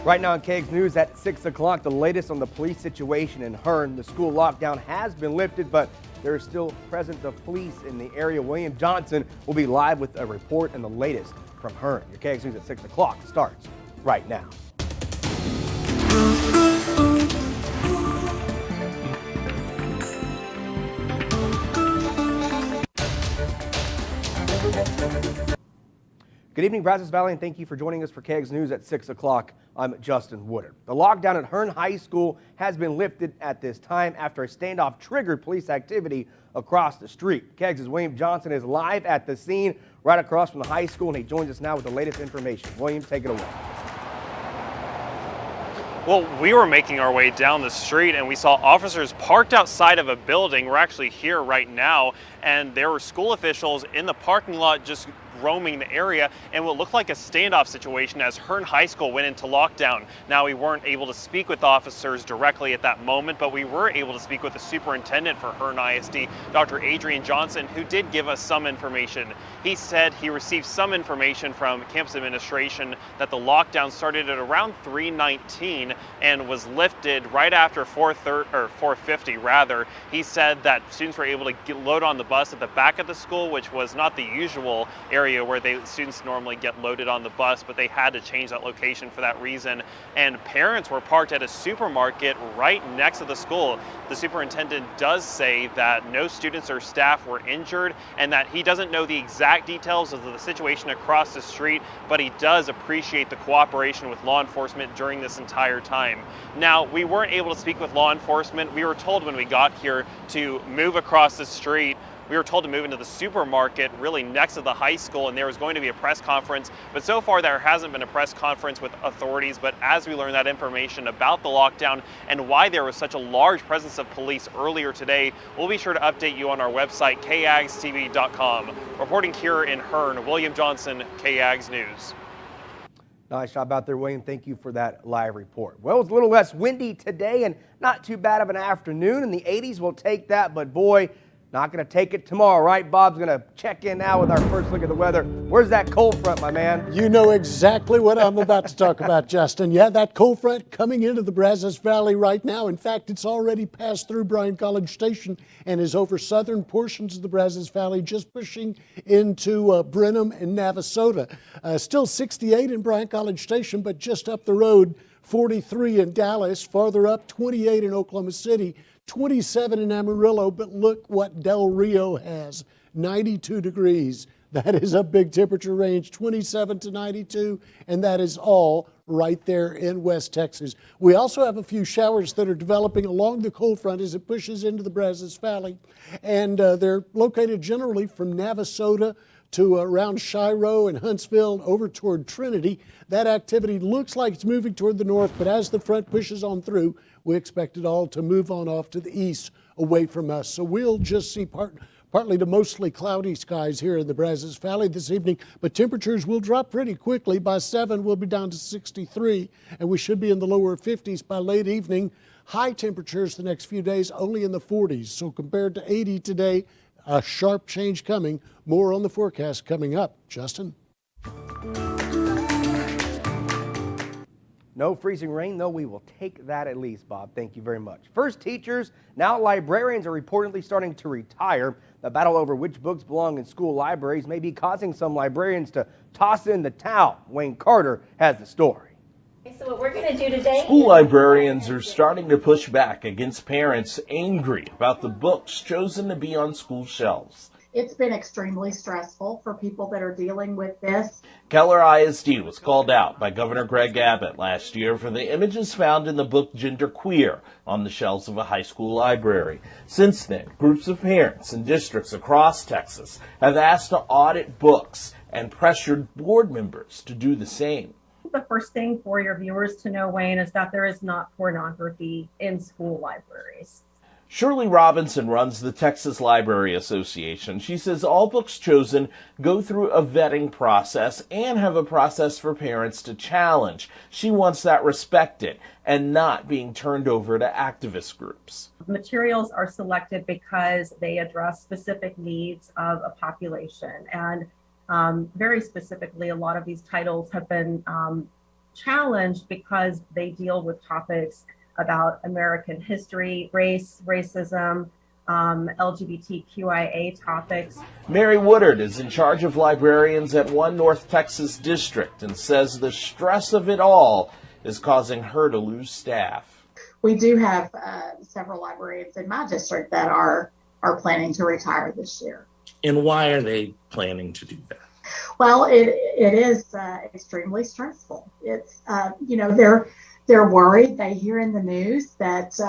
Right now in KAGS News at 6 o'clock, the latest on the police situation in Hearne. The school lockdown has been lifted, but there is still presence of police in the area. William Johnson will be live with a report and the latest from Hearne. Your KAGS News at 6 o'clock starts right now. Good evening, Brazos Valley, and thank you for joining us for KAGS News at 6 o'clock. I'm Justin Woodard. The lockdown at Hearne High School has been lifted at this time after a standoff triggered police activity across the street. KAGS' William Johnson is live at the scene right across from the high school, and he joins us now with the latest information. William, take it away. Well, we were making our way down the street and we saw officers parked outside of a building. We're actually here right now, and there were school officials in the parking lot just roaming the area and what looked like a standoff situation as Hearne High School went into lockdown. Now, we weren't able to speak with officers directly at that moment, but we were able to speak with the superintendent for Hearne ISD, Dr. Adrian Johnson, who did give us some information. He said he received some information from campus administration that the lockdown started at around 3:19 and was lifted right after 4:50 rather. He said that students were able to load on the bus at the back of the school, which was not the usual area where students normally get loaded on the bus, but they had to change that location for that reason. And parents were parked at a supermarket right next to the school. The superintendent does say that no students or staff were injured and that he doesn't know the exact details of the situation across the street, but he does appreciate the cooperation with law enforcement during this entire time. Now, we weren't able to speak with law enforcement. We were told when we got here to move across the street. We were told to move into the supermarket really next to the high school, and there was going to be a press conference, but so far there hasn't been a press conference with authorities. But as we learn that information about the lockdown and why there was such a large presence of police earlier today, we'll be sure to update you on our website, KAGSTV.com. Reporting here in Hearne, William Johnson, KAGS News. Nice job out there, William. Thank you for that live report. Well, it's a little less windy today and not too bad of an afternoon. In the 80s, we'll take that, but boy, not going to take it tomorrow, right? Bob's going to check in now with our first look at the weather. Where's that cold front, my man? You know exactly what I'm about to talk about, Justin. Yeah, that cold front coming into the Brazos Valley right now. In fact, it's already passed through Bryan College Station and is over southern portions of the Brazos Valley, just pushing into Brenham and Navasota. Still 68 in Bryan College Station, but just up the road, 43 in Dallas, farther up, 28 in Oklahoma City, 27 in Amarillo, but look what Del Rio has, 92 degrees. That is a big temperature range, 27 to 92, and that is all right there in West Texas. We also have a few showers that are developing along the cold front as it pushes into the Brazos Valley, and they're located generally from Navasota to around Shiro and Huntsville over toward Trinity. That activity looks like it's moving toward the north, but as the front pushes on through, we expect it all to move on off to the east away from us. So we'll just see partly to mostly cloudy skies here in the Brazos Valley this evening, but temperatures will drop pretty quickly. By 7, we'll be down to 63, and we should be in the lower 50s by late evening. High temperatures the next few days only in the 40s. So compared to 80 today, a sharp change coming. More on the forecast coming up. Justin? No freezing rain, though. We will take that at least, Bob. Thank you very much. First, teachers, now librarians are reportedly starting to retire. The battle over which books belong in school libraries may be causing some librarians to toss in the towel. Wayne Carter has the story. So what we're going to do today... School librarians are starting to push back against parents angry about the books chosen to be on school shelves. It's been extremely stressful for people that are dealing with this. Keller ISD was called out by Governor Greg Abbott last year for the images found in the book Genderqueer on the shelves of a high school library. Since then, groups of parents in districts across Texas have asked to audit books and pressured board members to do the same. The first thing for your viewers to know, Wayne, is that there is not pornography in school libraries. Shirley Robinson runs the Texas Library Association. She says all books chosen go through a vetting process and have a process for parents to challenge. She wants that respected and not being turned over to activist groups. Materials are selected because they address specific needs of a population. And very specifically, a lot of these titles have been challenged because they deal with topics about American history, race, racism, LGBTQIA topics. Mary Woodard is in charge of librarians at one North Texas district and says the stress of it all is causing her to lose staff. We do have several librarians in my district that are planning to retire this year. And why are they planning to do that? Well, it is extremely stressful. It's they're worried. They hear in the news that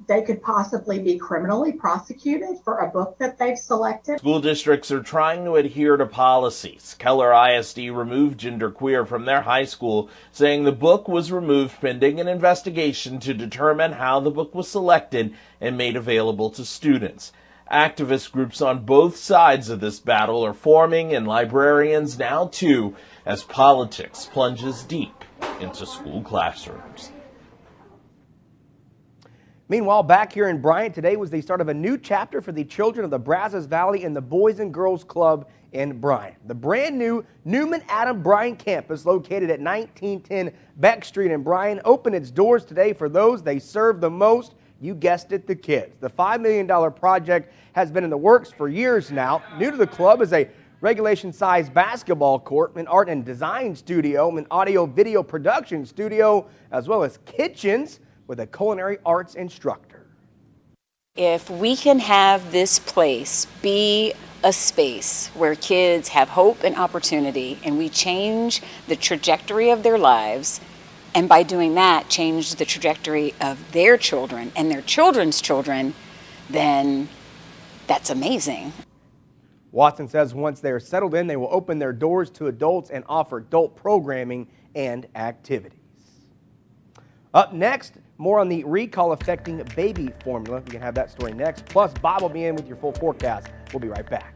they could possibly be criminally prosecuted for a book that they've selected. School districts are trying to adhere to policies. Keller ISD removed Genderqueer from their high school, saying the book was removed pending an investigation to determine how the book was selected and made available to students. Activist groups on both sides of this battle are forming, and librarians now too, as politics plunges deep into school classrooms. Meanwhile, back here in Bryant, today was the start of a new chapter for the children of the Brazos Valley and the Boys and Girls Club in Bryant. The brand new Newman Adam Bryant campus, located at 1910 Beck Street in Bryant, opened its doors today for those they serve the most. You guessed it, the kids. The $5 million project has been in the works for years now. New to the club is a regulation-sized basketball court, an art and design studio, an audio-video production studio, as well as kitchens with a culinary arts instructor. If we can have this place be a space where kids have hope and opportunity, and we change the trajectory of their lives, and by doing that, change the trajectory of their children and their children's children, then that's amazing. Watson says once they are settled in, they will open their doors to adults and offer adult programming and activities. Up next, more on the recall affecting baby formula. We can have that story next. Plus, Bob will be in with your full forecast. We'll be right back.